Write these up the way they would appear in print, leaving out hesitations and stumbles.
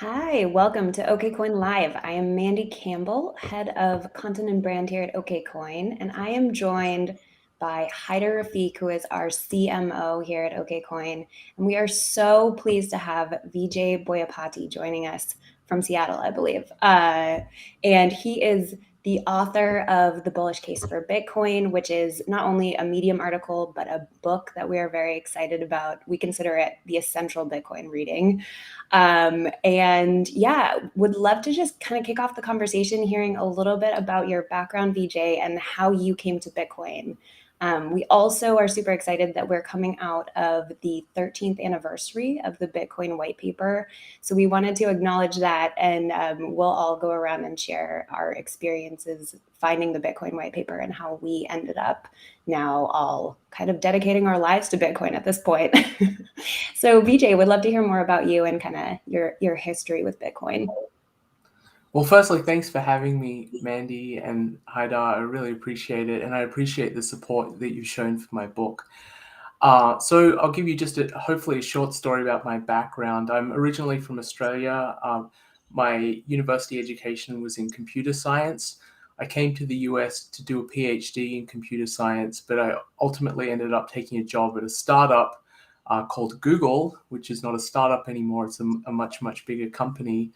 Hi, welcome to Okcoin Live. I am Mandy Campbell, head of content and brand here at Okcoin, and I am joined by Haider Rafiq, who is our CMO here at Okcoin. And we are so pleased to have Vijay Boyapati joining us from Seattle, I believe. And he is the author of The Bullish Case for Bitcoin, which is not only a Medium article, but a book that we are very excited about. We consider it the essential Bitcoin reading. And yeah, would love to just kind of kick off the conversation hearing a little bit about your background, Vijay, and how you came to Bitcoin. We also are super excited that we're coming out of the 13th anniversary of the Bitcoin white paper. So we wanted to acknowledge that, and we'll all go around and share our experiences finding the Bitcoin white paper and how we ended up now all kind of dedicating our lives to Bitcoin at this point. So Vijay, would love to hear more about you and kind of your history with Bitcoin. Well, firstly, thanks for having me, Mandy and Haidar. I really appreciate it, and I appreciate the support that you've shown for my book. So I'll give you just hopefully a short story about my background. I'm originally from Australia. My university education was in computer science. I came to the US to do a PhD in computer science, but I ultimately ended up taking a job at a startup called Google, which is not a startup anymore. It's a much, much bigger company.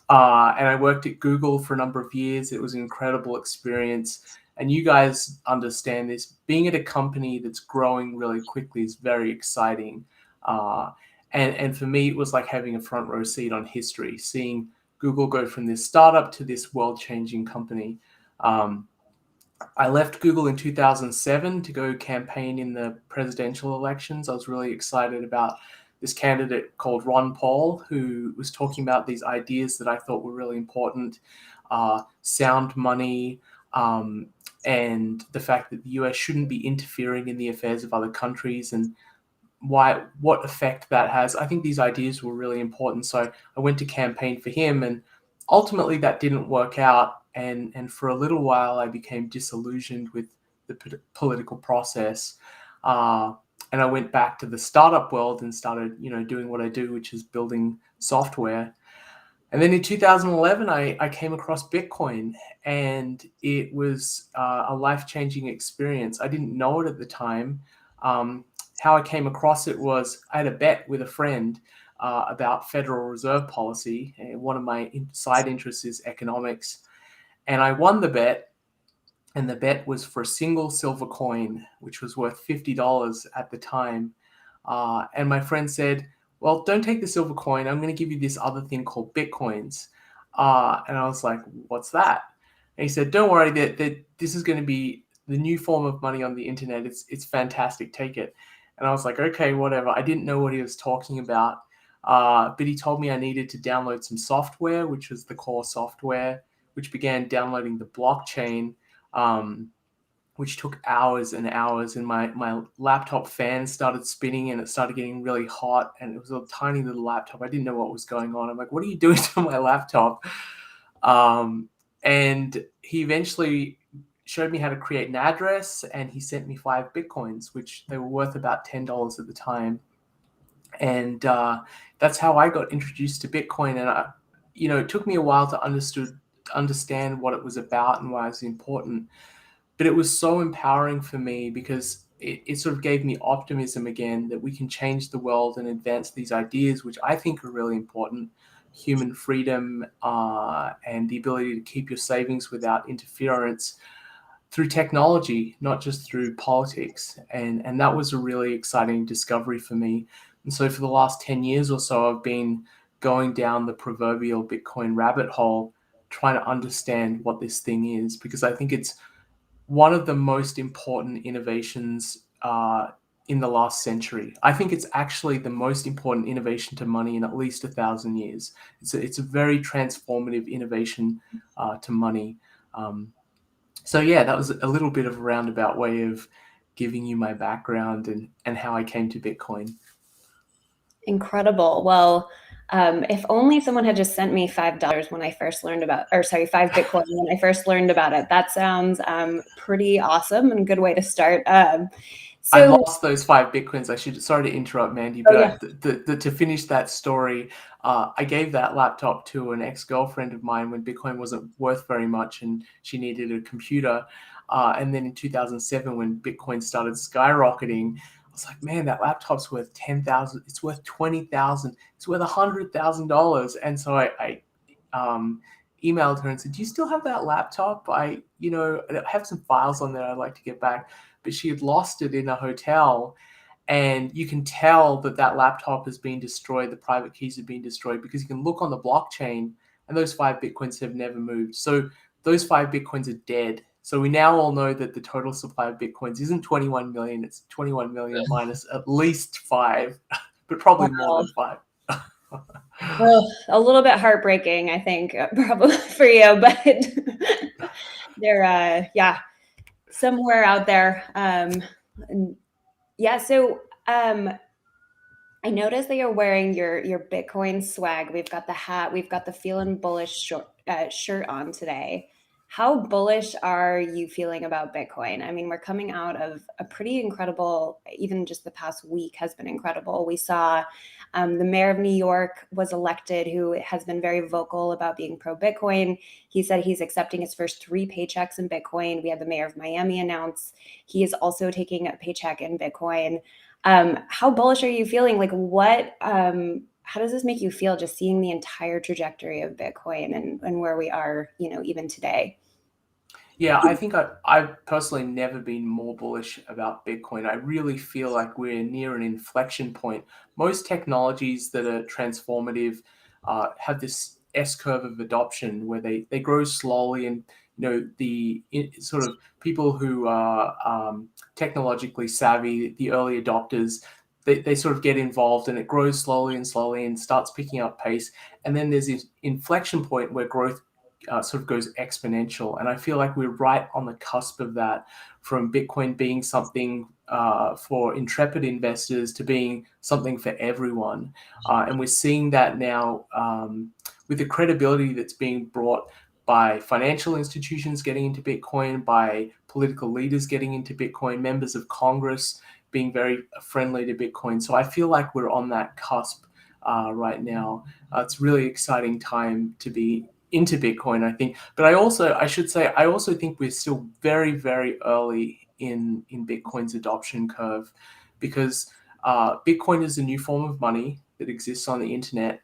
And I worked at Google for a number of years. It was an incredible experience. And you guys understand this. Being at a company that's growing really quickly is very exciting. And for me, it was like having a front row seat on history, seeing Google go from this startup to this world-changing company. I left Google in 2007 to go campaign in the presidential elections. I was really excited about this candidate called Ron Paul, who was talking about these ideas that I thought were really important, sound money, and the fact that the US shouldn't be interfering in the affairs of other countries and what effect that has. I think these ideas were really important. So I went to campaign for him, and ultimately that didn't work out. And for a little while, I became disillusioned with the political process. And I went back to the startup world and started, doing what I do, which is building software. And then in 2011, I came across Bitcoin, and it was a life-changing experience. I didn't know it at the time. How I came across it was I had a bet with a friend about Federal Reserve policy. And one of my side interests is economics. And I won the bet. And the bet was for a single silver coin, which was worth $50 at the time. And my friend said, well, don't take the silver coin. I'm going to give you this other thing called Bitcoins. And I was like, what's that? And he said, don't worry, that this is going to be the new form of money on the internet. It's fantastic. Take it. And I was like, okay, whatever. I didn't know what he was talking about. But he told me I needed to download some software, which was the core software, which began downloading the blockchain. Which took hours and hours, and my laptop fan started spinning and it started getting really hot, and it was a tiny little laptop. I didn't know what was going on. I'm like, what are you doing to my laptop? And he eventually showed me how to create an address, and he sent me 5 Bitcoins, which they were worth about $10 at the time. And that's how I got introduced to Bitcoin. And it took me a while to understand what it was about and why it was important. But it was so empowering for me because it sort of gave me optimism again that we can change the world and advance these ideas, which I think are really important. Human freedom and the ability to keep your savings without interference through technology, not just through politics. And that was a really exciting discovery for me. And so for the last 10 years or so, I've been going down the proverbial Bitcoin rabbit hole, trying to understand what this thing is, because I think it's one of the most important innovations in the last century. I think it's actually the most important innovation to money in at least 1,000 years. It's a very transformative innovation to money. So yeah, that was a little bit of a roundabout way of giving you my background and how I came to Bitcoin. Incredible. Well, if only someone had just sent me $5 when I first learned about, or sorry, 5 Bitcoin when I first learned about it. That sounds pretty awesome and a good way to start. I So, lost those 5 Bitcoins. Sorry to interrupt, Mandy, oh but yeah. to finish that story, I gave that laptop to an ex-girlfriend of mine when Bitcoin wasn't worth very much and she needed a computer. And then in 2007, when Bitcoin started skyrocketing, I was like, man, that laptop's worth 10,000. It's worth 20,000. It's worth $100,000. And so I emailed her and said, do you still have that laptop? I have some files on there I'd like to get back. But she had lost it in a hotel, and you can tell that that laptop has been destroyed. The private keys have been destroyed because you can look on the blockchain, and those 5 Bitcoins have never moved. So those 5 Bitcoins are dead. So we now all know that the total supply of Bitcoins isn't 21 million. It's 21 million minus at least 5, but probably more Wow. than 5. Well, a little bit heartbreaking, I think, probably for you, but they're yeah, somewhere out there. Yeah, so I noticed that you're wearing your Bitcoin swag. We've got the hat, we've got the feeling bullish shirt on today. How bullish are you feeling about Bitcoin? I mean, we're coming out of a pretty incredible, even just the past week has been incredible. We saw the mayor of New York was elected, who has been very vocal about being pro Bitcoin. He said he's accepting his first 3 paychecks in Bitcoin. We had the mayor of Miami announce he is also taking a paycheck in Bitcoin. How bullish are you feeling? Like how does this make you feel just seeing the entire trajectory of Bitcoin and where we are, even today? Yeah, I think I've personally never been more bullish about Bitcoin. I really feel like we're near an inflection point. Most technologies that are transformative have this S curve of adoption where they grow slowly, and sort of people who are technologically savvy, the early adopters, they sort of get involved, and it grows slowly and slowly and starts picking up pace. And then there's this inflection point where growth sort of goes exponential. And I feel like we're right on the cusp of that, from Bitcoin being something for intrepid investors to being something for everyone. And we're seeing that now with the credibility that's being brought by financial institutions getting into Bitcoin, by political leaders getting into Bitcoin, members of Congress being very friendly to Bitcoin. So I feel like we're on that cusp right now. It's a really exciting time to be into Bitcoin, I think. But I should say, I also think we're still very, very early in Bitcoin's adoption curve, because Bitcoin is a new form of money that exists on the internet.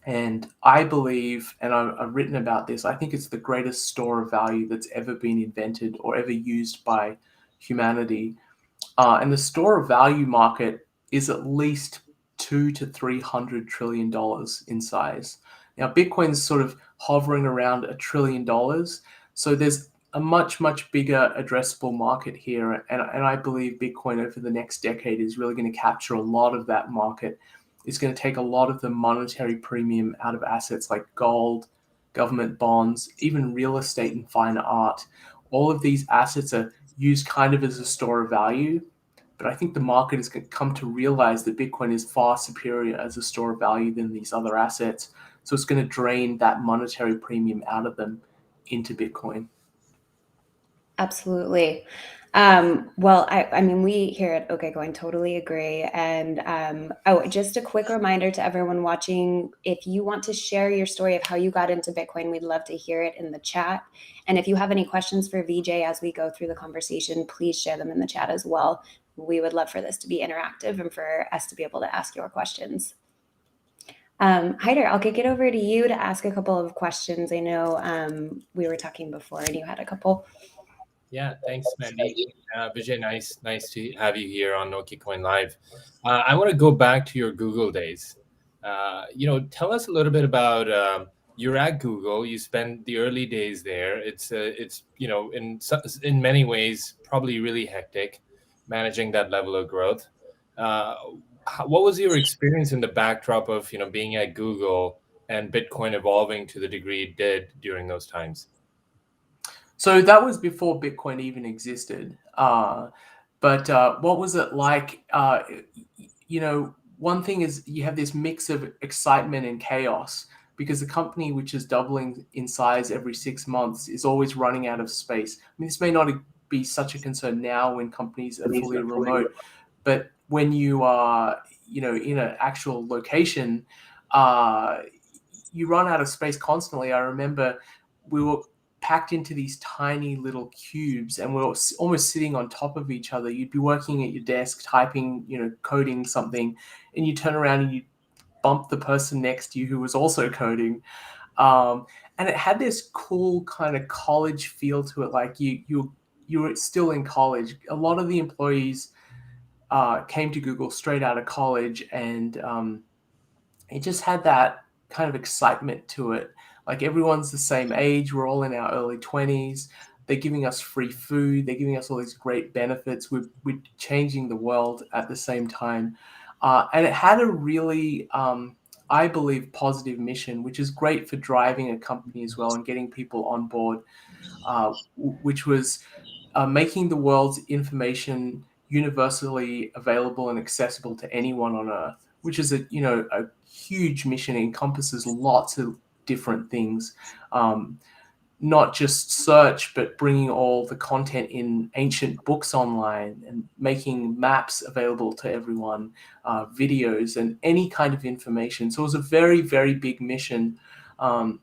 And I believe, and I've written about this, I think it's the greatest store of value that's ever been invented or ever used by humanity. And the store of value market is at least $200 to $300 trillion in size. Now, Bitcoin's sort of hovering around $1 trillion. So there's a much, much bigger addressable market here. And I believe Bitcoin over the next decade is really going to capture a lot of that market. It's going to take a lot of the monetary premium out of assets like gold, government bonds, even real estate and fine art. All of these assets are used kind of as a store of value, but I think the market is going to come to realize that Bitcoin is far superior as a store of value than these other assets. So it's going to drain that monetary premium out of them into Bitcoin. Absolutely. Well, I mean, we here at OkCoin totally agree. And just a quick reminder to everyone watching, if you want to share your story of how you got into Bitcoin, we'd love to hear it in the chat. And if you have any questions for Vijay as we go through the conversation, please share them in the chat as well. We would love for this to be interactive and for us to be able to ask your questions. Hyder, I'll kick it over to you to ask a couple of questions. I know we were talking before and you had a couple. Yeah, thanks, Mandy. Vijay, nice to have you here on Okcoin Live. I want to go back to your Google days. Tell us a little bit about you're at Google. You spent the early days there. It's in many ways probably really hectic, managing that level of growth. What was your experience in the backdrop of being at Google and Bitcoin evolving to the degree it did during those times? So that was before Bitcoin even existed. But what was it like? One thing is you have this mix of excitement and chaos, because the company, which is doubling in size every 6 months, is always running out of space. I mean, this may not be such a concern now when companies are fully remote. But when you are, in an actual location, you run out of space constantly. I remember we were packed into these tiny little cubes and we were almost sitting on top of each other. You'd be working at your desk, typing, coding something, and you turn around and you bump the person next to you who was also coding. And it had this cool kind of college feel to it. Like you were still in college. A lot of the employees came to Google straight out of college, and it just had that kind of excitement to it. Like everyone's the same age. We're all in our early 20s. They're giving us free food. They're giving us all these great benefits. We're changing the world at the same time. And it had a really, I believe, positive mission, which is great for driving a company as well and getting people on board, which was making the world's information universally available and accessible to anyone on Earth, which is a huge mission. It encompasses lots of different things, not just search, but bringing all the content in ancient books online and making maps available to everyone, videos and any kind of information. So it was a very, very big mission. And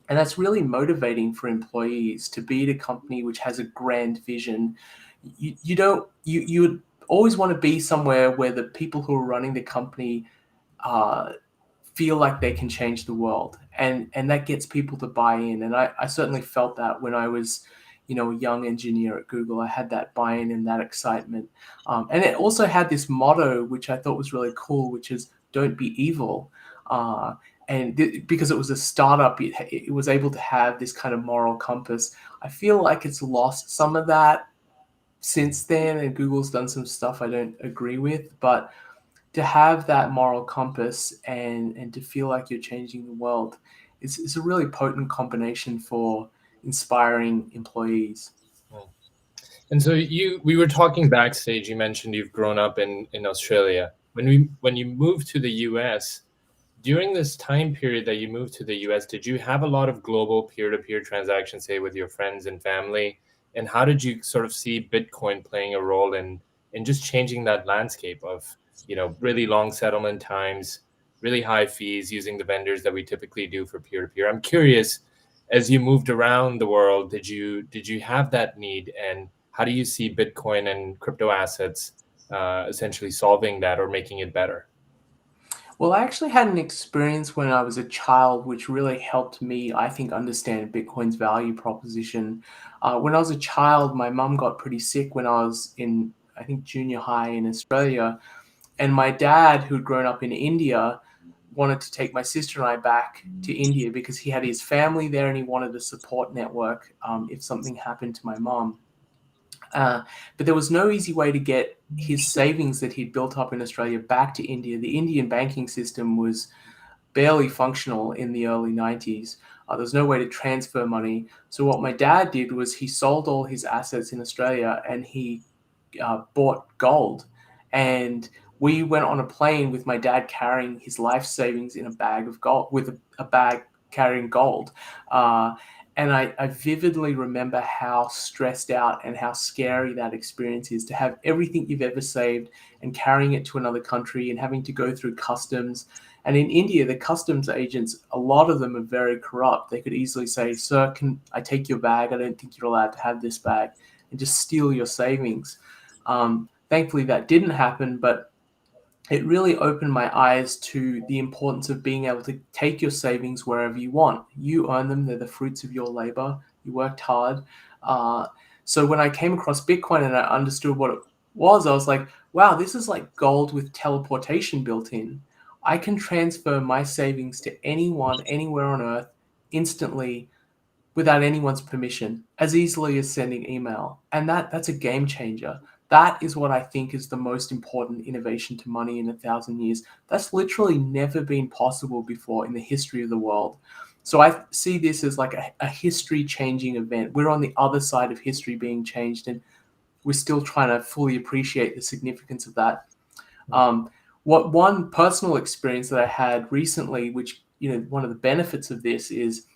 that's really motivating for employees to be at a company which has a grand vision. You would always want to be somewhere where the people who are running the company feel like they can change the world, and that gets people to buy in. And I certainly felt that when I was, a young engineer at Google. I had that buy-in and that excitement. And it also had this motto, which I thought was really cool, which is "Don't be evil." Because it was a startup, it was able to have this kind of moral compass. I feel like it's lost some of that since then, and Google's done some stuff I don't agree with. But to have that moral compass and to feel like you're changing the world is a really potent combination for inspiring employees. And so we were talking backstage. You mentioned you've grown up in Australia. When you moved to the US, during this time period that you moved to the US, did you have a lot of global peer-to-peer transactions, say with your friends and family? And how did you sort of see Bitcoin playing a role in just changing that landscape of, really long settlement times, really high fees using the vendors that we typically do for peer-to-peer? I'm curious, as you moved around the world, did you have that need? And how do you see Bitcoin and crypto assets essentially solving that or making it better? Well, I actually had an experience when I was a child, which really helped me, I think, understand Bitcoin's value proposition. When I was a child, my mum got pretty sick when I was in, I think, junior high in Australia. And my dad, who'd grown up in India, wanted to take my sister and I back to India because he had his family there and he wanted a support network if something happened to my mom. But there was no easy way to get his savings that he'd built up in Australia back to India. The Indian banking system was barely functional in the early 90s. There was no way to transfer money. So what my dad did was he sold all his assets in Australia and he bought gold. And we went on a plane with my dad carrying his life savings in a bag of gold, with a bag carrying gold. And I vividly remember how stressed out and how scary that experience is, to have everything you've ever saved and carrying it to another country and having to go through customs. And in India, the customs agents, a lot of them are very corrupt. They could easily say, "Sir, can I take your bag? I don't think you're allowed to have this bag," and just steal your savings. Thankfully, that didn't happen, but it really opened my eyes to the importance of being able to take your savings wherever you want. You earn them, they're the fruits of your labor. You worked hard. So when I came across Bitcoin and I understood what it was, I was like, wow, this is like gold with teleportation built in. I can transfer my savings to anyone, anywhere on earth instantly without anyone's permission, as easily as sending email. And that's a game changer. That is what I think is the most important innovation to money in 1,000 years. That's literally never been possible before in the history of the world. So I see this as like a history-changing event. We're on the other side of history being changed, and we're still trying to fully appreciate the significance of that. What one personal experience that I had recently, which, one of the benefits of this is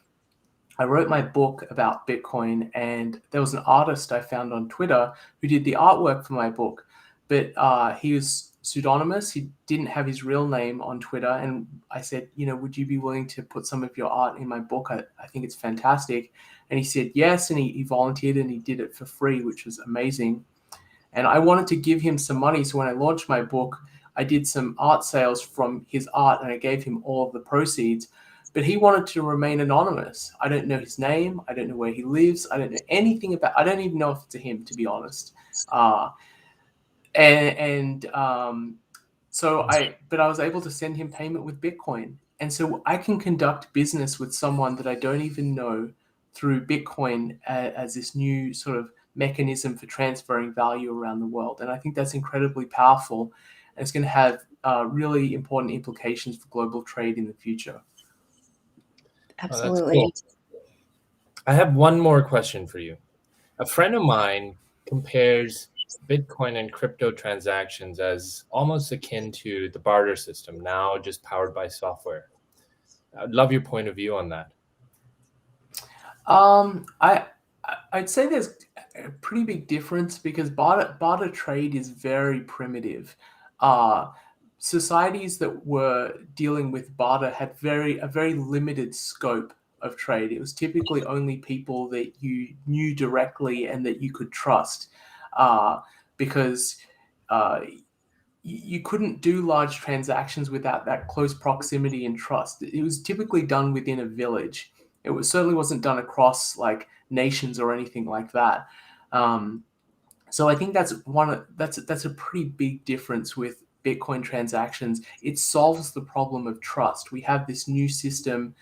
I wrote my book about Bitcoin, and there was an artist I found on Twitter who did the artwork for my book, but he was pseudonymous. He didn't have his real name on Twitter. And I said, would you be willing to put some of your art in my book? I think it's fantastic. And he said yes, and he volunteered, and he did it for free, which was amazing. And I wanted to give him some money. So when I launched my book, I did some art sales from his art, and I gave him all of the proceeds. But he wanted to remain anonymous. I don't know his name. I don't know where he lives. I don't know anything about. I don't even know if it's him, to be honest. But I was able to send him payment with Bitcoin, and so I can conduct business with someone that I don't even know through Bitcoin as this new sort of mechanism for transferring value around the world. And I think that's incredibly powerful, and it's going to have really important implications for global trade in the future. Absolutely. Oh, that's cool. I have one more question for you. A friend of mine compares Bitcoin and crypto transactions as almost akin to the barter system, now just powered by software. I'd love your point of view on that. I'd say there's a pretty big difference, because barter trade is very primitive. Societies that were dealing with barter had a very limited scope of trade. It was typically only people that you knew directly and that you could trust, because you couldn't do large transactions without that close proximity and trust. It was typically done within a village. Certainly wasn't done across like nations or anything like that. So I think that's a pretty big difference with Bitcoin transactions. It solves the problem of trust. We have this new system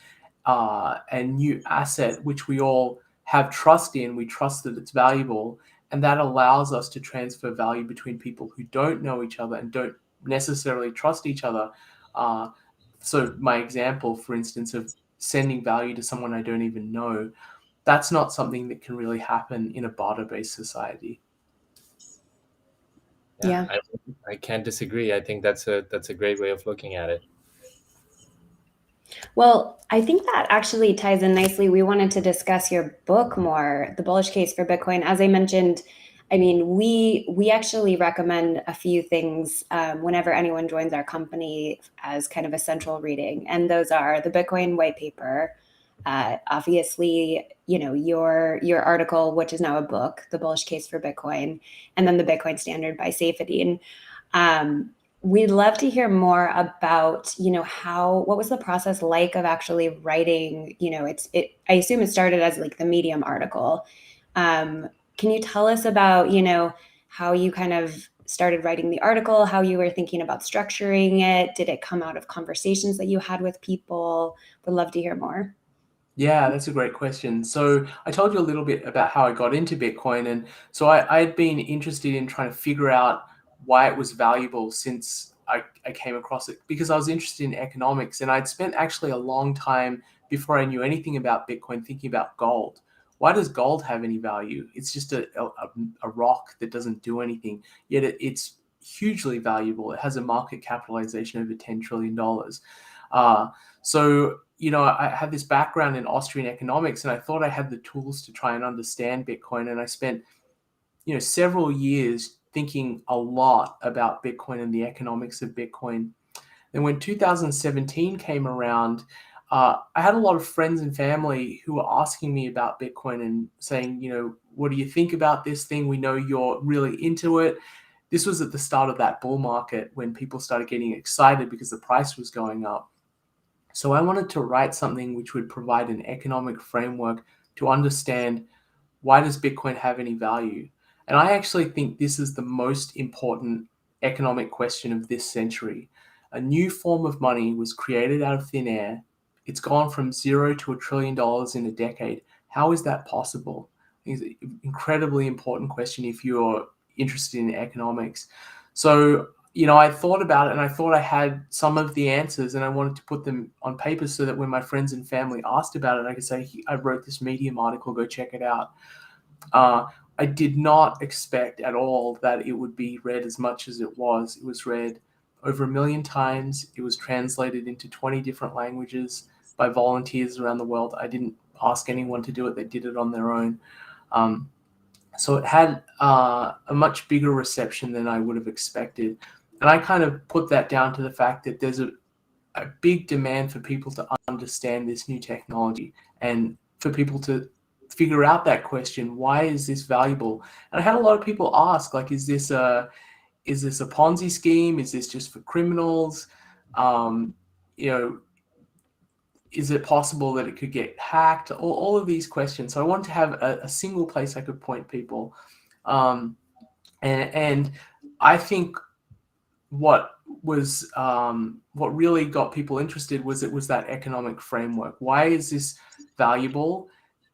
and new asset which we all have trust in. We trust that it's valuable, and that allows us to transfer value between people who don't know each other and don't necessarily trust each other. So my example, for instance, of sending value to someone I don't even know, that's not something that can really happen in a barter-based society. Yeah. I can't disagree. I think that's a great way of looking at it. Well, I think that actually ties in nicely. We wanted to discuss your book more, The Bullish Case for Bitcoin. As I mentioned, I mean, we actually recommend a few things whenever anyone joins our company as kind of a central reading, and those are the Bitcoin white paper, obviously, your article, which is now a book, The Bullish Case for Bitcoin, and then the Bitcoin Standard by Saifedean. We'd love to hear more about, what was the process like of actually writing, I assume it started as like the Medium article. Can you tell us about, how you kind of started writing the article, how you were thinking about structuring it? Did it come out of conversations that you had with people? Would love to hear more. Yeah, that's a great question. So I told you a little bit about how I got into Bitcoin. And so I'd been interested in trying to figure out why it was valuable since I came across it, because I was interested in economics. And I'd spent actually a long time before I knew anything about Bitcoin thinking about gold. Why does gold have any value? It's just a rock that doesn't do anything, yet it's hugely valuable. It has a market capitalization over $10 trillion. So I had this background in Austrian economics, and I thought I had the tools to try and understand Bitcoin. And I spent, several years thinking a lot about Bitcoin and the economics of Bitcoin. Then when 2017 came around, I had a lot of friends and family who were asking me about Bitcoin and saying, what do you think about this thing? We know you're really into it. This was at the start of that bull market when people started getting excited because the price was going up. So I wanted to write something which would provide an economic framework to understand, why does Bitcoin have any value? And I actually think this is the most important economic question of this century. A new form of money was created out of thin air. It's gone from $0 to $1 trillion in a decade. How is that possible? It's an incredibly important question if you're interested in economics. So I thought about it, and I thought I had some of the answers, and I wanted to put them on paper so that when my friends and family asked about it, I could say, I wrote this Medium article, go check it out. I did not expect at all that it would be read as much as it was. It was read over 1 million times. It was translated into 20 different languages by volunteers around the world. I didn't ask anyone to do it. They did it on their own. So it had a much bigger reception than I would have expected. And I kind of put that down to the fact that there's a big demand for people to understand this new technology and for people to figure out that question, why is this valuable? And I had a lot of people ask, like, is this a Ponzi scheme? Is this just for criminals? You know, is it possible that it could get hacked? All of these questions. So I wanted to have a single place I could point people. And I think what really got people interested was that economic framework. Why is this valuable?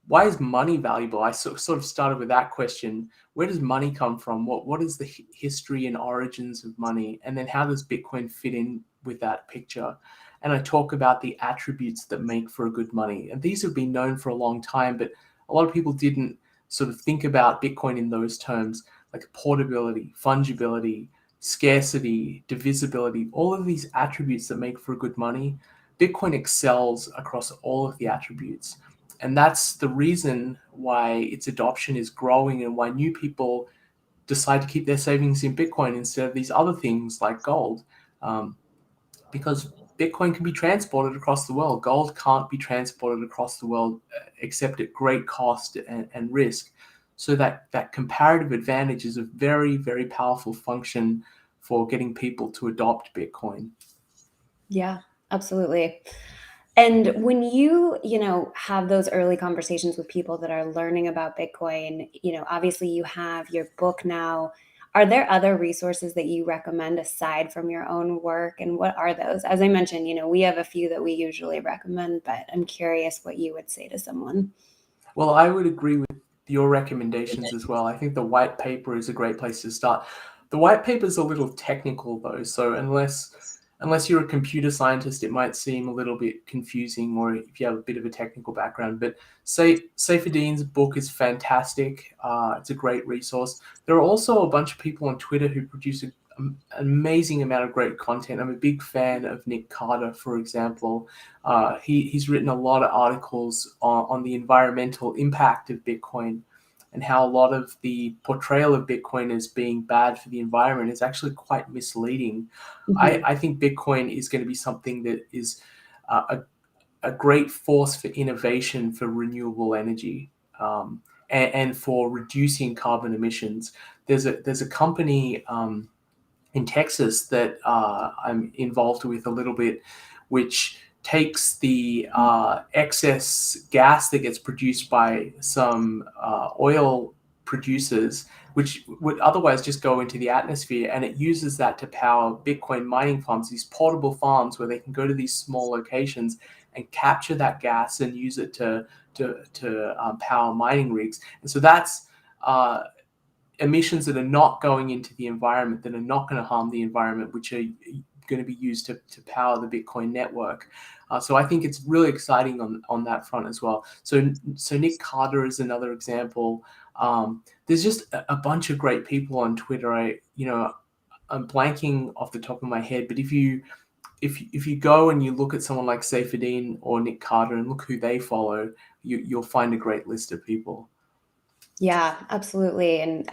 Why is money valuable? I sort of started with that question. Where does money come from? What is the history and origins of money? And then how does Bitcoin fit in with that picture? And I talk about the attributes that make for a good money. And these have been known for a long time, but a lot of people didn't sort of think about Bitcoin in those terms, like portability, fungibility, scarcity, divisibility, all of these attributes that make for good money. Bitcoin excels across all of the attributes. And that's the reason why its adoption is growing and why new people decide to keep their savings in Bitcoin instead of these other things like gold. Because Bitcoin can be transported across the world. Gold can't be transported across the world except at great cost and risk. So that comparative advantage is a very, very powerful function for getting people to adopt Bitcoin. Yeah, absolutely. And when you have those early conversations with people that are learning about Bitcoin, obviously you have your book now. Are there other resources that you recommend aside from your own work? And what are those? As I mentioned, we have a few that we usually recommend, but I'm curious what you would say to someone. Well, I would agree with your recommendations as well. I think the white paper is a great place to start. The white paper is a little technical though, so unless you're a computer scientist, it might seem a little bit confusing, or if you have a bit of a technical background. But Saifedean's book is fantastic. It's a great resource. There are also a bunch of people on Twitter who produce an amazing amount of great content. I'm a big fan of Nick Carter, for example. He's written a lot of articles on the environmental impact of Bitcoin and how a lot of the portrayal of Bitcoin as being bad for the environment is actually quite misleading. Mhm. I think Bitcoin is going to be something that is a great force for innovation for renewable energy and for reducing carbon emissions. There's a company in Texas that I'm involved with a little bit, which takes the excess gas that gets produced by some oil producers, which would otherwise just go into the atmosphere, and it uses that to power Bitcoin mining farms, these portable farms where they can go to these small locations and capture that gas and use it to power mining rigs. And so that's emissions that are not going into the environment, that are not going to harm the environment, which are going to be used to power the Bitcoin network. So I think it's really exciting on that front as well. So Nick Carter is another example. There's just a bunch of great people on Twitter. I'm blanking off the top of my head, but if you go and you look at someone like Saifedean or Nick Carter and look who they follow, you'll find a great list of people. Yeah, absolutely. And,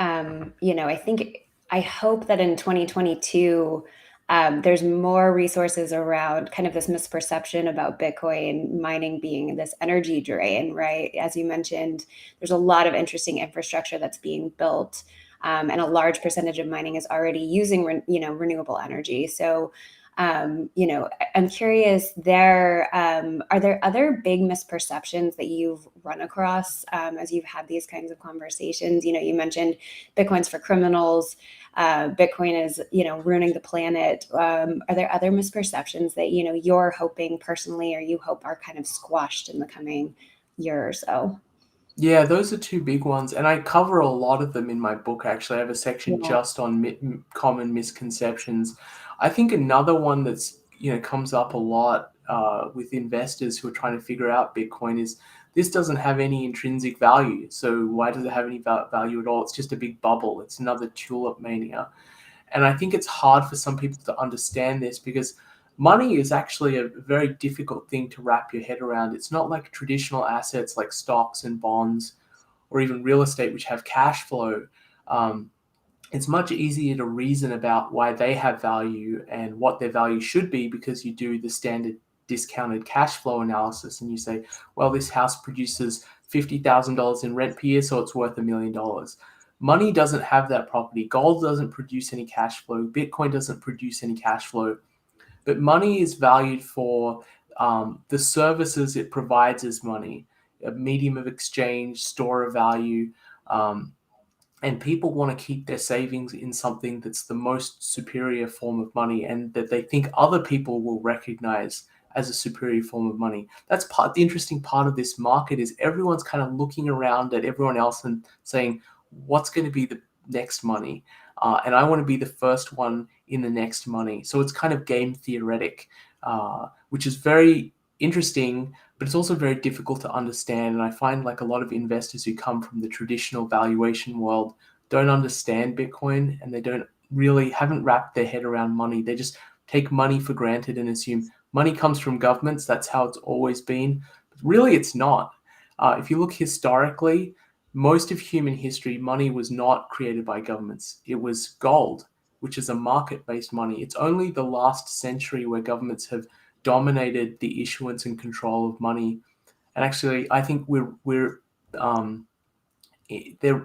I hope that in 2022, there's more resources around kind of this misperception about Bitcoin mining being this energy drain, right? As you mentioned, there's a lot of interesting infrastructure that's being built, and a large percentage of mining is already using, renewable energy. So, I'm curious, are there other big misperceptions that you've run across as you've had these kinds of conversations? You mentioned Bitcoin's for criminals. Bitcoin is, ruining the planet. Are there other misperceptions that, you're hoping personally, or you hope are kind of squashed in the coming year or so? Yeah, those are two big ones, and I cover a lot of them in my book. Actually, I have a section Yeah. just on common misconceptions. I think another one that's comes up a lot with investors who are trying to figure out Bitcoin is this doesn't have any intrinsic value. So why does it have any value at all? It's just a big bubble. It's another tulip mania, and I think it's hard for some people to understand this because money is actually a very difficult thing to wrap your head around. It's not like traditional assets like stocks and bonds or even real estate, which have cash flow. It's much easier to reason about why they have value and what their value should be, because you do the standard discounted cash flow analysis and you say, well, this house produces $50,000 in rent per year, so it's worth $1 million. Money doesn't have that property. Gold doesn't produce any cash flow. Bitcoin doesn't produce any cash flow. But money is valued for the services it provides as money, a medium of exchange, store of value. And people want to keep their savings in something that's the most superior form of money and that they think other people will recognize as a superior form of money. That's the interesting part of this market, is everyone's kind of looking around at everyone else and saying, what's going to be the next money? And I want to be the first one in the next money. So it's kind of game theoretic, which is very interesting, but it's also very difficult to understand. And I find like a lot of investors who come from the traditional valuation world don't understand Bitcoin, and they haven't wrapped their head around money. They just take money for granted and assume money comes from governments. That's how it's always been. But really, it's not. If you look historically, most of human history, money was not created by governments. It was gold, which is a market-based money. It's only the last century where governments have dominated the issuance and control of money. And actually, I think they're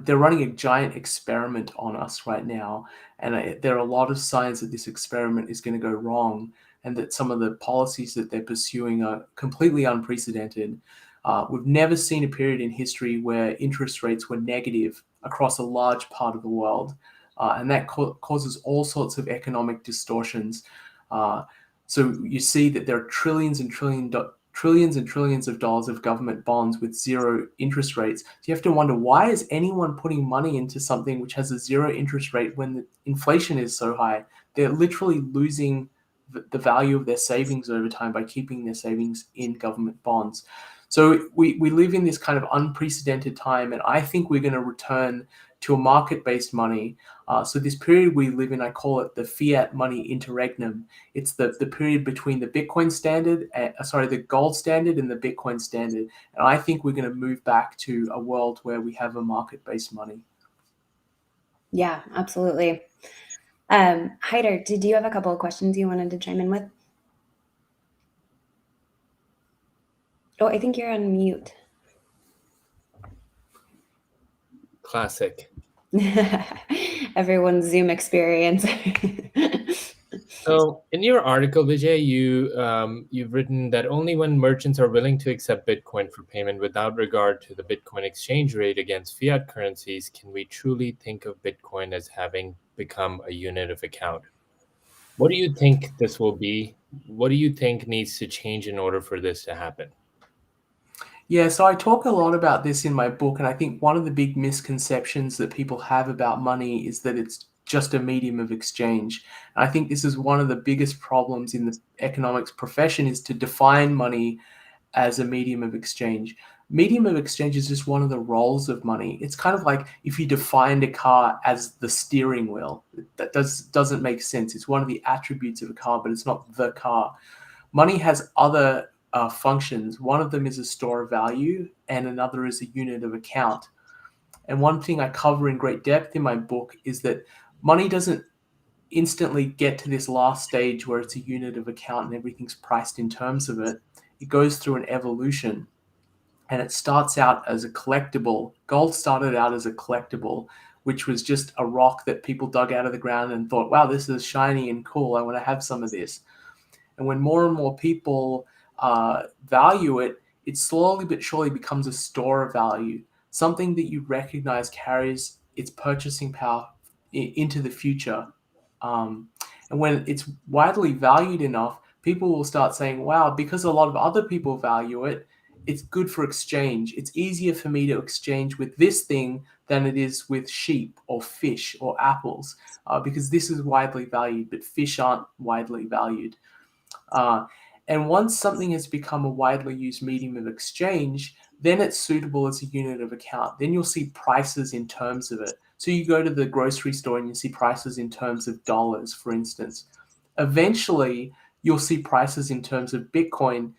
running a giant experiment on us right now. And there are a lot of signs that this experiment is going to go wrong, and that some of the policies that they're pursuing are completely unprecedented. We've never seen a period in history where interest rates were negative across a large part of the world. And that causes all sorts of economic distortions. So you see that there are trillions and trillions of dollars of government bonds with zero interest rates. So you have to wonder, why is anyone putting money into something which has a zero interest rate when the inflation is so high? They're literally losing the value of their savings over time by keeping their savings in government bonds. So we live in this kind of unprecedented time, and I think we're going to return to a market-based money. So this period we live in, I call it the fiat money interregnum. It's the period between the Bitcoin standard, the gold standard and the Bitcoin standard. And I think we're going to move back to a world where we have a market-based money. Yeah, absolutely. Haider, did you have a couple of questions you wanted to chime in with? Oh, I think you're on mute. Classic. Everyone's Zoom experience. So in your article, Vijay, you've written that only when merchants are willing to accept Bitcoin for payment without regard to the Bitcoin exchange rate against fiat currencies can we truly think of Bitcoin as having become a unit of account. What do you think this will be? What do you think needs to change in order for this to happen? Yeah, so I talk a lot about this in my book, and I think one of the big misconceptions that people have about money is that it's just a medium of exchange. And I think this is one of the biggest problems in the economics profession, is to define money as a medium of exchange. Medium of exchange is just one of the roles of money. It's kind of like if you defined a car as the steering wheel. That doesn't make sense. It's one of the attributes of a car, but it's not the car. Money has other functions. One of them is a store of value, and another is a unit of account. And one thing I cover in great depth in my book is that money doesn't instantly get to this last stage where it's a unit of account and everything's priced in terms of it. It goes through an evolution, and it starts out as a collectible. Gold started out as a collectible, which was just a rock that people dug out of the ground and thought, wow, this is shiny and cool. I want to have some of this. And when more and more people value it, it slowly but surely becomes a store of value, something that you recognize carries its purchasing power into the future. And when it's widely valued enough, people will start saying, wow, because a lot of other people value it, it's good for exchange. It's easier for me to exchange with this thing than it is with sheep or fish or apples, because this is widely valued, but fish aren't widely valued. And once something has become a widely used medium of exchange, then it's suitable as a unit of account. Then you'll see prices in terms of it. So you go to the grocery store and you see prices in terms of dollars, for instance. Eventually, you'll see prices in terms of Bitcoin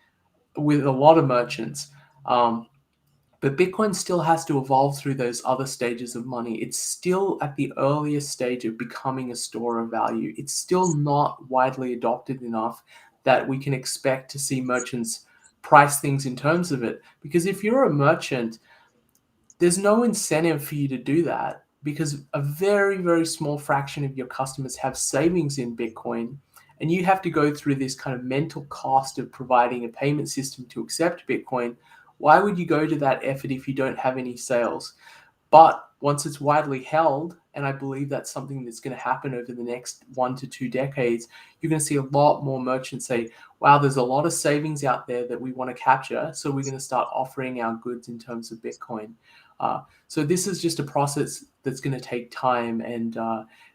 with a lot of merchants. But Bitcoin still has to evolve through those other stages of money. It's still at the earliest stage of becoming a store of value. It's still not widely adopted enough that we can expect to see merchants price things in terms of it. Because if you're a merchant, there's no incentive for you to do that, because a very, very small fraction of your customers have savings in Bitcoin. And you have to go through this kind of mental cost of providing a payment system to accept Bitcoin. Why would you go to that effort if you don't have any sales? But once it's widely held, and I believe that's something that's going to happen over the next 1 to 2 decades, you're going to see a lot more merchants say, wow, there's a lot of savings out there that we want to capture, so we're going to start offering our goods in terms of Bitcoin. So this is just a process that's going to take time, and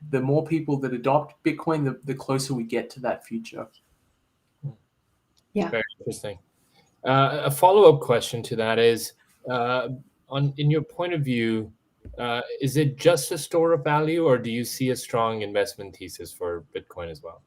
the more people that adopt Bitcoin, the closer we get to that future. Yeah. Very interesting. A follow-up question to that is, in your point of view, is it just a store of value, or do you see a strong investment thesis for Bitcoin as well?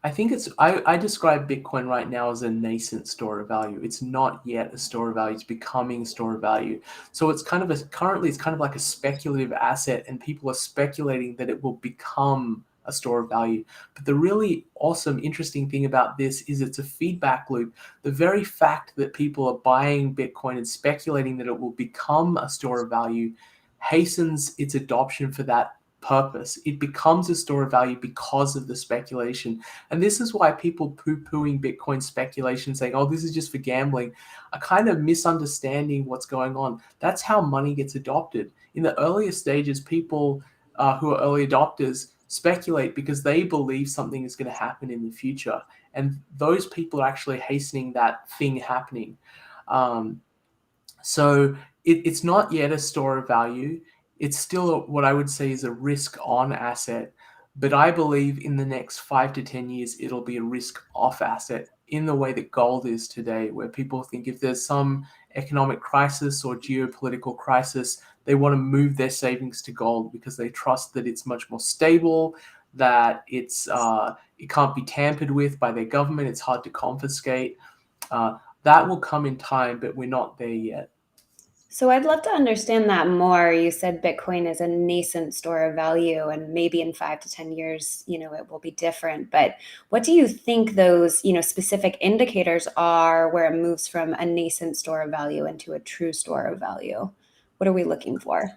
I think I describe Bitcoin right now as a nascent store of value. It's not yet a store of value. It's becoming a store of value. So it's currently it's kind of like a speculative asset, and people are speculating that it will become a store of value. But the really awesome, interesting thing about this is it's a feedback loop. The very fact that people are buying Bitcoin and speculating that it will become a store of value hastens its adoption for that purpose. It becomes a store of value because of the speculation. And this is why people poo-pooing Bitcoin speculation, saying, oh, this is just for gambling, are kind of misunderstanding what's going on. That's how money gets adopted. In the earlier stages, people who are early adopters speculate because they believe something is going to happen in the future. And those people are actually hastening that thing happening. So it's not yet a store of value. It's still what I would say is a risk-on asset. But I believe in the next 5 to 10 years, it'll be a risk-off asset in the way that gold is today, where people think if there's some economic crisis or geopolitical crisis, they want to move their savings to gold because they trust that it's much more stable, that it can't be tampered with by their government, it's hard to confiscate. That will come in time, but we're not there yet. So I'd love to understand that more. You said Bitcoin is a nascent store of value, and maybe in 5 to 10 years, it will be different. But what do you think those, specific indicators are where it moves from a nascent store of value into a true store of value? What are we looking for?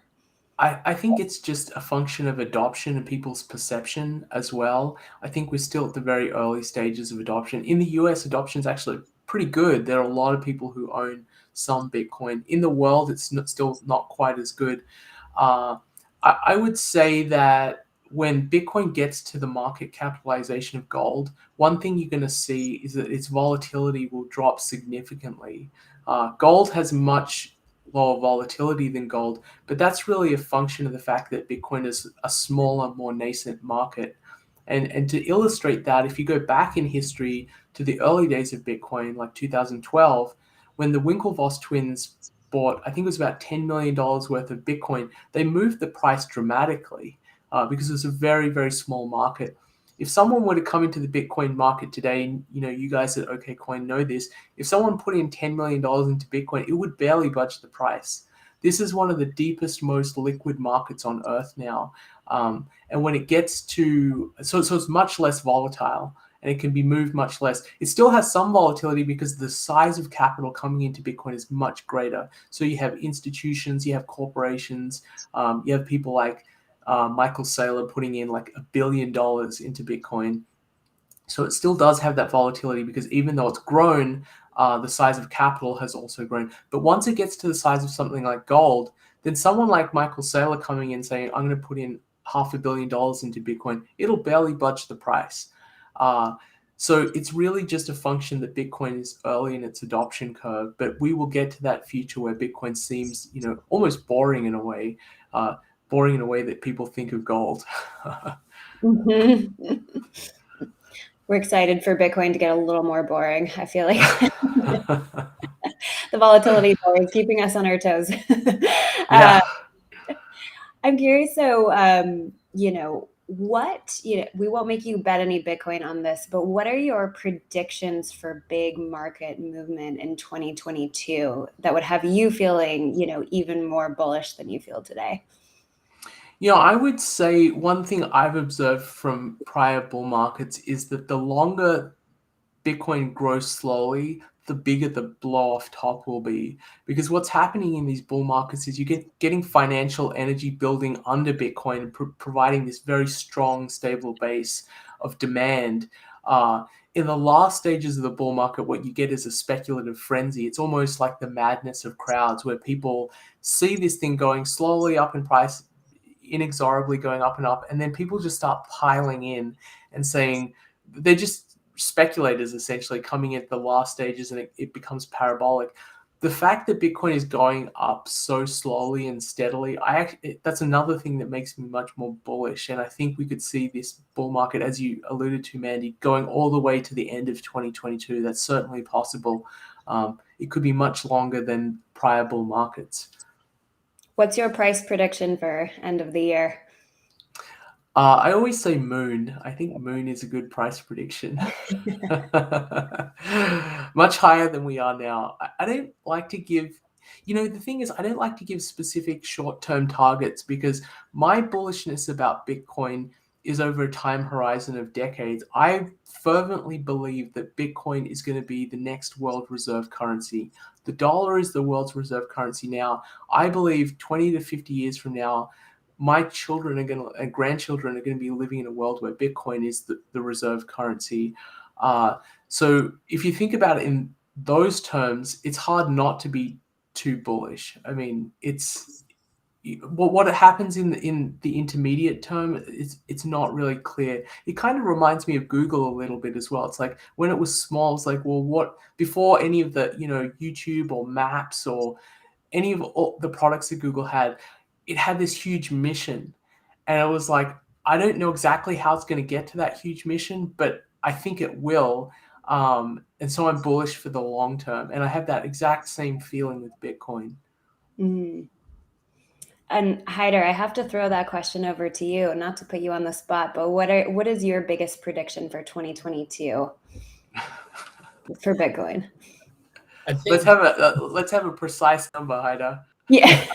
I think it's just a function of adoption and people's perception as well. I think we're still at the very early stages of adoption. In the US, adoption is actually pretty good. There are a lot of people who own some Bitcoin. In the world, it's still not quite as good. I would say that when Bitcoin gets to the market capitalization of gold, one thing you're going to see is that its volatility will drop significantly. Gold has much lower volatility than gold, but that's really a function of the fact that Bitcoin is a smaller, more nascent market. And to illustrate that, if you go back in history to the early days of Bitcoin, like 2012, when the Winklevoss twins bought, I think it was about $10 million worth of Bitcoin, they moved the price dramatically because it was a very, very small market. If someone were to come into the Bitcoin market today, and you guys at Okcoin know this, if someone put in $10 million into Bitcoin, it would barely budge the price. This is one of the deepest, most liquid markets on earth now. And when it gets to, so it's much less volatile, and it can be moved much less. It still has some volatility because the size of capital coming into Bitcoin is much greater. So you have institutions, you have corporations, you have people like Michael Saylor putting in like $1 billion into Bitcoin. So it still does have that volatility because even though it's grown, the size of capital has also grown. But once it gets to the size of something like gold, then someone like Michael Saylor coming in saying, I'm going to put in $500 million into Bitcoin, it'll barely budge the price. So it's really just a function that Bitcoin is early in its adoption curve, but we will get to that future where Bitcoin seems, almost boring in a way that people think of gold. Mm-hmm. We're excited for Bitcoin to get a little more boring. I feel like the volatility is always keeping us on our toes. Yeah. I'm curious. So, we won't make you bet any Bitcoin on this, but what are your predictions for big market movement in 2022 that would have you feeling, even more bullish than you feel today? I would say one thing I've observed from prior bull markets is that the longer Bitcoin grows slowly, the bigger the blow off top will be. Because what's happening in these bull markets is getting financial energy building under Bitcoin and providing this very strong, stable base of demand. In the last stages of the bull market, what you get is a speculative frenzy. It's almost like the madness of crowds where people see this thing going slowly up in price, inexorably going up and up, and then people just start piling in and saying they're just speculators essentially coming at the last stages, and it becomes parabolic. The fact that Bitcoin is going up so slowly and steadily, that's another thing that makes me much more bullish. And I think we could see this bull market, as you alluded to, Mandy, going all the way to the end of 2022. That's certainly possible. It could be much longer than prior bull markets. What's your price prediction for end of the year? I always say moon. I think moon is a good price prediction. Much higher than we are now. I don't like to give, the thing is, I don't like to give specific short-term targets because my bullishness about Bitcoin is over a time horizon of decades. I fervently believe that Bitcoin is going to be the next world reserve currency. The dollar is the world's reserve currency now. I believe 20 to 50 years from now, my children and grandchildren are going to be living in a world where Bitcoin is the reserve currency. So if you think about it in those terms, it's hard not to be too bullish. I mean, it's what happens in the intermediate term. It's not really clear. It kind of reminds me of Google a little bit as well. It's like when it was small, it's like, well, what before any of the YouTube or Maps or any of all the products that Google had, it had this huge mission. And I was like, I don't know exactly how it's going to get to that huge mission, but I think it will. And so I'm bullish for the long term. And I have that exact same feeling with Bitcoin. Mm. And Haider, I have to throw that question over to you, not to put you on the spot, but what is your biggest prediction for 2022 for Bitcoin? I think Let's have a precise number, Haida. Yeah.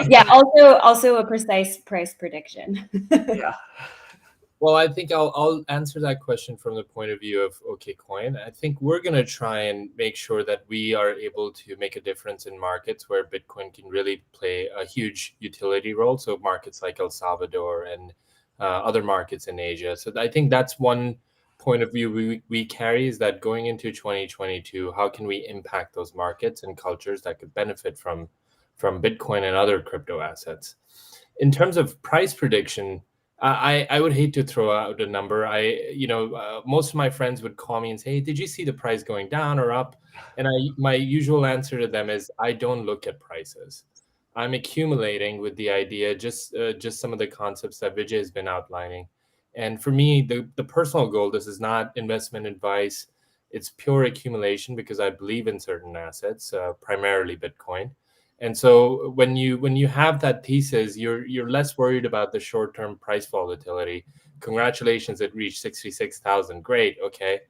Yeah. Also a precise price prediction. Yeah. Well, I think I'll answer that question from the point of view of Okcoin. I think we're going to try and make sure that we are able to make a difference in markets where Bitcoin can really play a huge utility role. So markets like El Salvador and other markets in Asia. So I think that's one point of view we carry, is that going into 2022, how can we impact those markets and cultures that could benefit from Bitcoin and other crypto assets? In terms of price prediction, I would hate to throw out a number. Most of my friends would call me and say, "Hey, did you see the price going down or up?" And my usual answer to them is, I don't look at prices. I'm accumulating with the idea, just some of the concepts that Vijay has been outlining. And for me, the personal goal, this is not investment advice. It's pure accumulation because I believe in certain assets, primarily Bitcoin. And so when you have that thesis, you're less worried about the short-term price volatility. Congratulations, it reached 66,000. Great. Okay.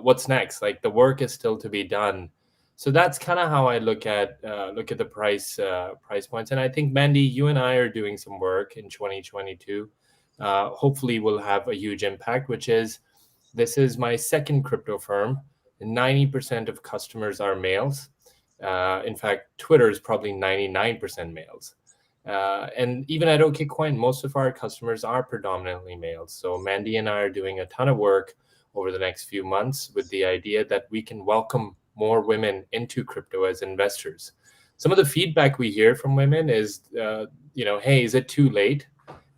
What's next? Like, the work is still to be done. So that's kind of how I look at the price points. And I think, Mandy, you and I are doing some work in 2022. Hopefully we'll have a huge impact, this is my second crypto firm, and 90% of customers are males. In fact, Twitter is probably 99% males. And even at Okcoin, most of our customers are predominantly males. So Mandy and I are doing a ton of work over the next few months with the idea that we can welcome more women into crypto as investors. Some of the feedback we hear from women is, hey, is it too late?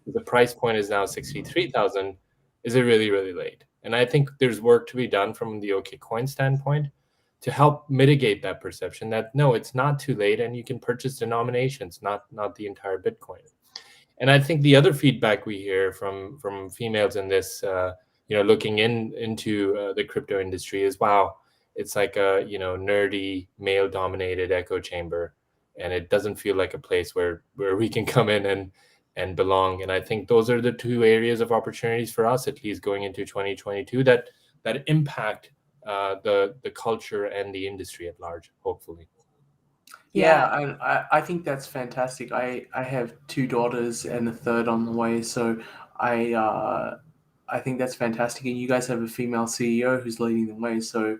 The price point is now 63,000. Is it really, really late? And I think there's work to be done from the Okcoin standpoint to help mitigate that perception that, no, it's not too late and you can purchase denominations, not the entire Bitcoin. And I think the other feedback we hear from females in this, looking into the crypto industry is, wow, it's like a nerdy male-dominated echo chamber, and it doesn't feel like a place where we can come in and and belong. And I think those are the two areas of opportunities for us, at least going into 2022, that impact the culture and the industry at large, hopefully. Yeah, and I think that's fantastic. I have two daughters and a third on the way, so I think that's fantastic. And you guys have a female CEO who's leading the way, so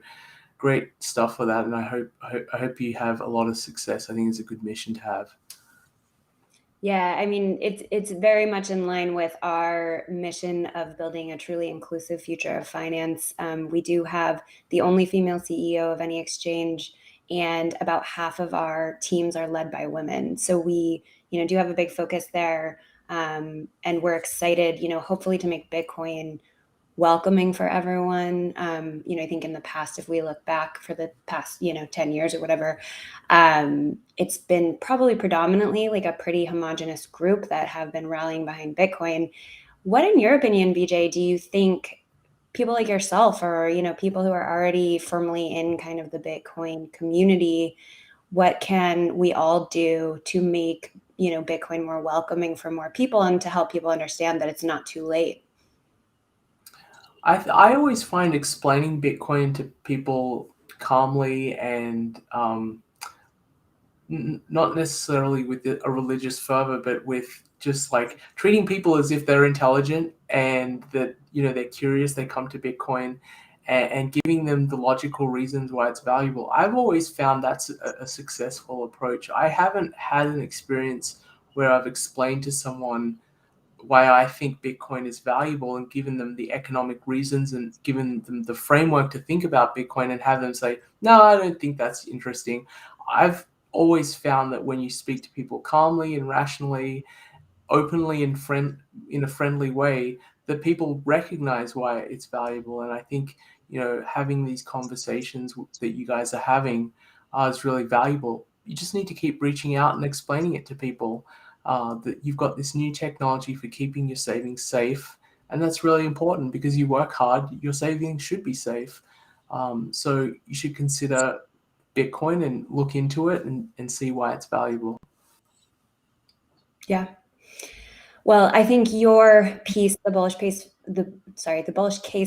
great stuff for that. And I hope you have a lot of success. I think it's a good mission to have. Yeah, I mean, it's very much in line with our mission of building a truly inclusive future of finance. We do have the only female CEO of any exchange, and about half of our teams are led by women. So we, do have a big focus there, and we're excited, hopefully to make Bitcoin welcoming for everyone. I think in the past, if we look back for the past, 10 years or whatever, it's been probably predominantly like a pretty homogenous group that have been rallying behind Bitcoin. What, in your opinion, Vijay, do you think people like yourself, or, people who are already firmly in kind of the Bitcoin community, what can we all do to make, Bitcoin more welcoming for more people, and to help people understand that it's not too late? I always find explaining Bitcoin to people calmly and not necessarily with a religious fervor, but with just like treating people as if they're intelligent and that they're curious. They come to Bitcoin and giving them the logical reasons why it's valuable. I've always found that's a successful approach. I haven't had an experience where I've explained to someone why I think Bitcoin is valuable and given them the economic reasons and given them the framework to think about Bitcoin and have them say, no, I don't think that's interesting. I've always found that when you speak to people calmly and rationally, openly and in a friendly way, that people recognize why it's valuable. And I think, having these conversations that you guys are having is really valuable. You just need to keep reaching out and explaining it to people that you've got this new technology for keeping your savings safe. And that's really important because you work hard, your savings should be safe. So you should consider Bitcoin and look into it and see why it's valuable. Yeah. Well, I think your piece, the bullish case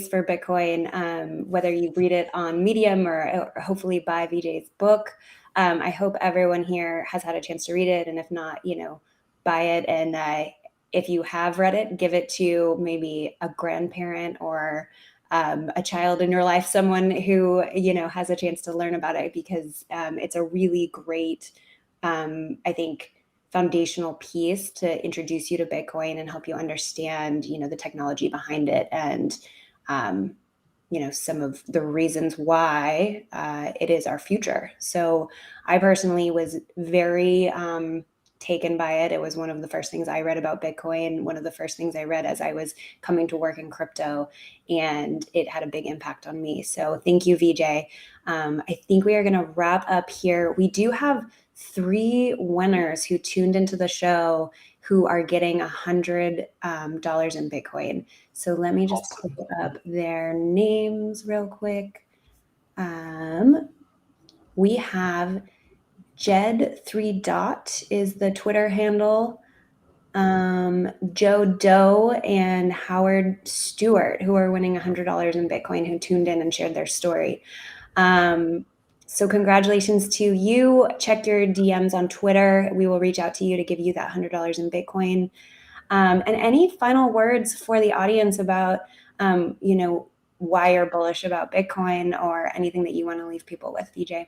for Bitcoin, whether you read it on Medium or hopefully buy Vijay's book, I hope everyone here has had a chance to read it. And if not, buy it. And if you have read it, give it to maybe a grandparent or a child in your life, someone who, has a chance to learn about it, because it's a really great, I think, foundational piece to introduce you to Bitcoin and help you understand, the technology behind it, and, some of the reasons why it is our future. So I personally was very taken by it. It was one of the first things I read about Bitcoin, one of the first things I read as I was coming to work in crypto, and it had a big impact on me. So thank you, Vijay. I think we are going to wrap up here. We do have 3 winners who tuned into the show who are getting $100 in Bitcoin. So let me just pull up their names real quick. We have Jed3Dot is the Twitter handle. Joe Doe and Howard Stewart, who are winning $100 in Bitcoin, who tuned in and shared their story. So congratulations to you. Check your DMs on Twitter. We will reach out to you to give you that $100 in Bitcoin. And any final words for the audience about, why you're bullish about Bitcoin, or anything that you want to leave people with, Vijay?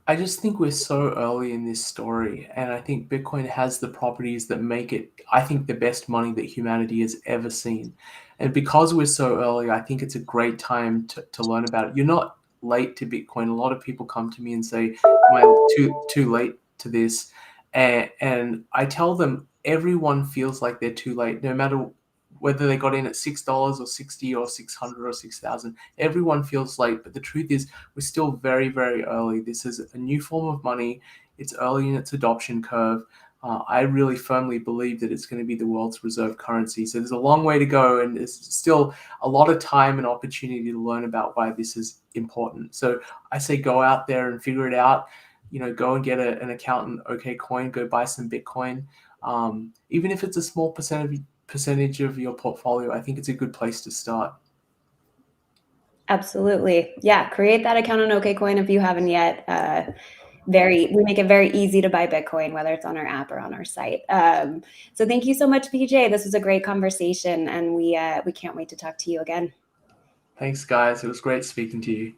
I just think we're so early in this story, and I think Bitcoin has the properties that make it, I think, the best money that humanity has ever seen. And because we're so early, I think it's a great time to learn about it. You're not late to Bitcoin. A lot of people come to me and say, am I too late to this? And I tell them everyone feels like they're too late, no matter whether they got in at $6 or 60 or 600 or 6,000. Everyone feels late, but the truth is we're still very, very early. This is a new form of money. It's early in its adoption curve. I really firmly believe that it's going to be the world's reserve currency. So there's a long way to go, and there's still a lot of time and opportunity to learn about why this is important. So I say go out there and figure it out. Go and get an account in Okcoin, go buy some Bitcoin. Even if it's a small percentage of your portfolio, I think it's a good place to start. Absolutely. Yeah. Create that account on Okcoin if you haven't yet. We make it very easy to buy Bitcoin, whether it's on our app or on our site. So thank you so much, Vijay. This was a great conversation, and we can't wait to talk to you again. Thanks, guys. It was great speaking to you.